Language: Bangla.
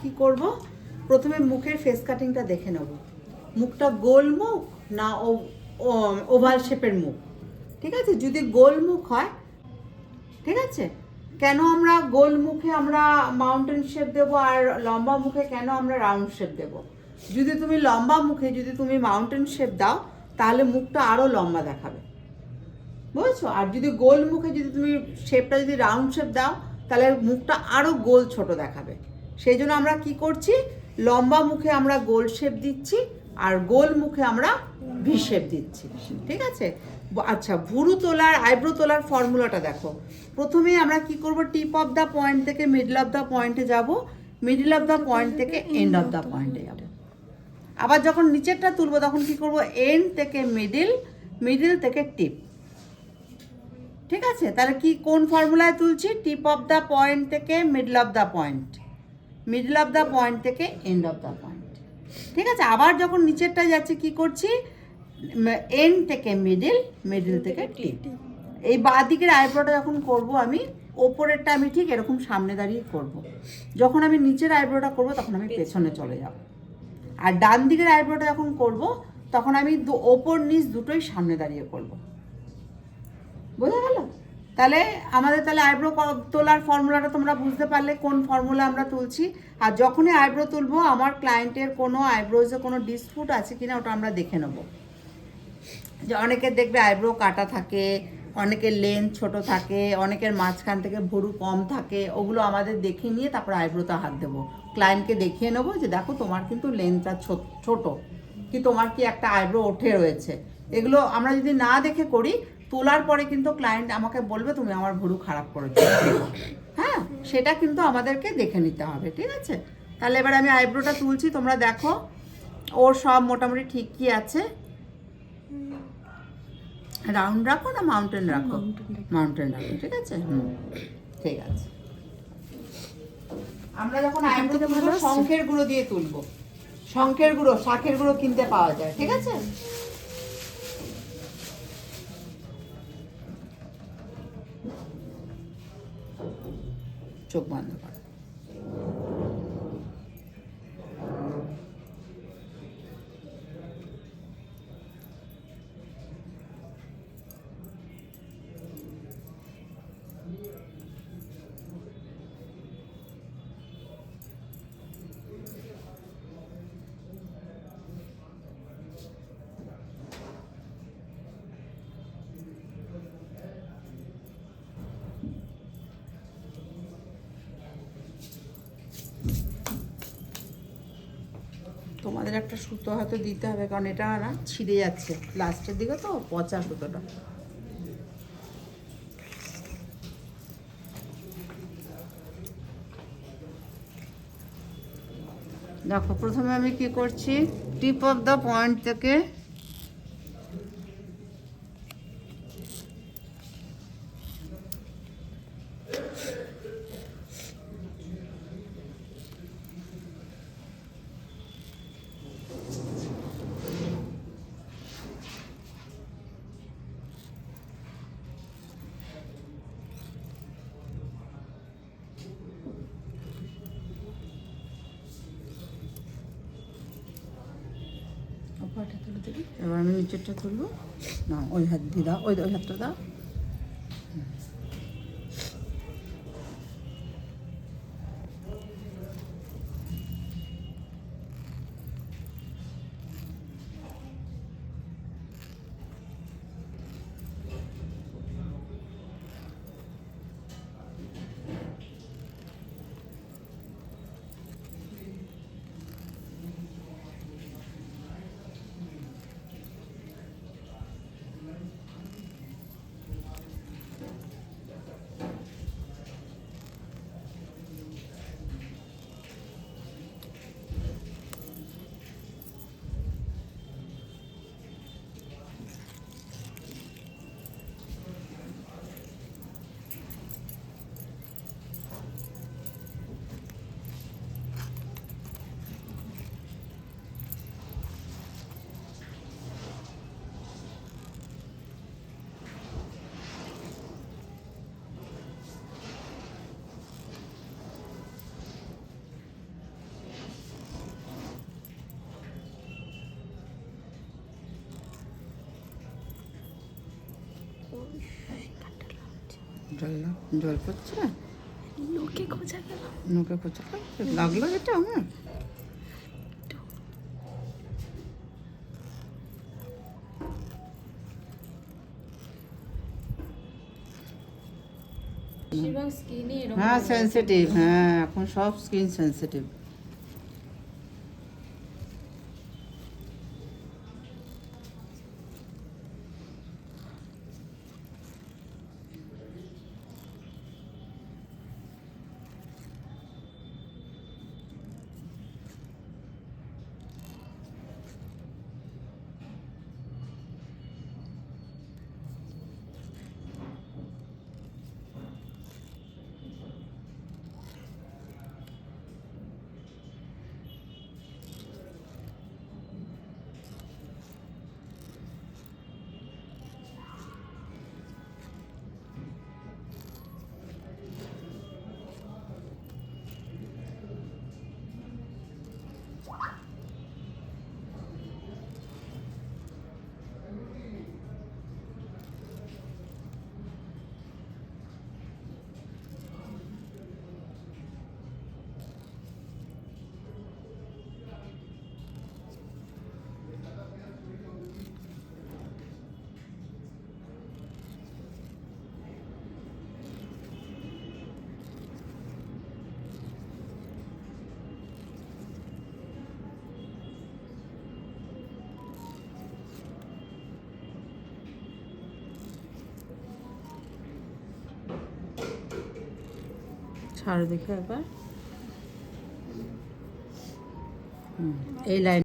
কি করব, প্রথমে মুখের ফেস কাটিংটা দেখে নেব। মুখটা গোল মুখ না ওভাল শেপের মুখ, ঠিক আছে? যদি গোল মুখ হয়, ঠিক আছে, কেন আমরা গোল মুখে আমরা মাউন্টেন শেপ দেবো আর লম্বা মুখে কেন আমরা রাউন্ড শেপ দেবো? যদি তুমি লম্বা মুখে যদি তুমি মাউন্টেন শেপ দাও তাহলে মুখটা আরও লম্বা দেখাবে, বুঝেছো? আর যদি গোল মুখে যদি তুমি শেপটা যদি রাউন্ড শেপ দাও তাহলে মুখটা আরও গোল ছোট দেখাবে। সেই জন্য আমরা কি করছি, লম্বা মুখে আমরা গোল শেপ দিচ্ছি আর গোল মুখে আমরা ভি শেপ দিচ্ছি, ঠিক আছে? আচ্ছা, ভুরু তোলার আইব্রো তোলার ফর্মুলাটা দেখো। প্রথমে আমরা কি করব, টিপ অফ দ্য পয়েন্ট থেকে মিডল অফ দ্য পয়েন্টে যাব, মিডল অফ দ্য পয়েন্ট থেকে এন্ড অফ দ্য পয়েন্টে যাব। আবার যখন নিচেরটা তুলবো তখন কি করব, এন্ড থেকে মিডল, মিডল থেকে টিপ, ঠিক আছে? তাহলে কি কোন ফর্মুলায় তুলছি, টিপ অফ দ্য পয়েন্ট থেকে middle of the point, middle of the point থেকে এন্ড অফ দ্য পয়েন্ট, ঠিক আছে? আবার যখন নিচেরটা যাচ্ছে কি করছি, এন্ড থেকে মিডল, মিডল থেকে টিপ। এই বাঁ দিকের আইব্রোটা যখন করব আমি, ওপরেরটা আমি ঠিক এরকম সামনে দাঁড়িয়ে করব। যখন আমি নিচের আইব্রোটা করব তখন আমি পেছনে চলে যাব। আর ডান দিকের আইব্রোটা যখন করব তখন আমি ওপর নিচ দুটোই সামনে দাঁড়িয়ে করব। বোঝা গেল? তাহলে আমাদের তাহলে আইব্রো তোলার ফর্মুলাটা তোমরা বুঝতে পারলে কোন ফর্মুলা আমরা তুলছি। আর যখনই আইব্রো তুলবো আমার ক্লায়েন্টের কোনো আইব্রোজে কোনো ডিসপুট আছে কিনা ওটা আমরা দেখে নেব। যে অনেকের দেখবে আইব্রো কাটা থাকে, অনেকের লেন্থ ছোট থাকে, অনেকের মাঝখান থেকে ভুরু কম থাকে, ওগুলো আমাদের দেখে নিয়ে তারপর আইব্রোতে হাত দেবো। ক্লায়েন্টকে দেখিয়ে নেবো যে দেখো তোমার কিন্তু লেন্থটা ছোট, কি তোমার কি একটা আইব্রো ওঠে রয়েছে। এগুলো আমরা যদি না দেখে করি, তোলার পরে কিন্তু ক্লায়েন্ট আমাকে বলবে তুমি আমার ভুরু খারাপ করেছো। হ্যাঁ, সেটা কিন্তু আমাদেরকে দেখে নিতে হবে, ঠিক আছে? তাহলে এবার আমি আইব্রোটা তুলছি, তোমরা দেখো ওর সব মোটামুটি ঠিকই আছে। রাউন্ড রাখো না মাউন্টেন রাখো? মাউন্টেন রাখো, ঠিক আছে? ঠিক আছে। আমরা যখন আইব্রো তুলবো শঙ্খের গুঁড়ো দিয়ে তুলবো। শঙ্খের গুঁড়ো, শাঁখের গুঁড়ো কিনতে পাওয়া যায়, ঠিক আছে? চোখ বন্ধ করো। তোমাদের একটা সুতো হয়তো দিতে হবে, কারণ এটা না ছিঁড়ে যাচ্ছে লাস্টের দিকে, তো পচা সুতোটা। দেখো প্রথমে আমি কি করছি, টিপ অফ দ্য পয়েন্ট থেকে এবার আমি নিচেরটা তুলবো না, ওই হাত দিয়ে দাও, ওই হাতটা দাও। জল পড়ছে, নোকে খোঁজা গেল। নোকে খোঁচা লাগলো এটা আমার। বেশিরভাগ স্কিনই এরকম। হ্যাঁ সেনসিটিভ, হ্যাঁ এখন সব স্কিন সেনসিটিভ। ছাড়ো দেখে একবার, এই লাইন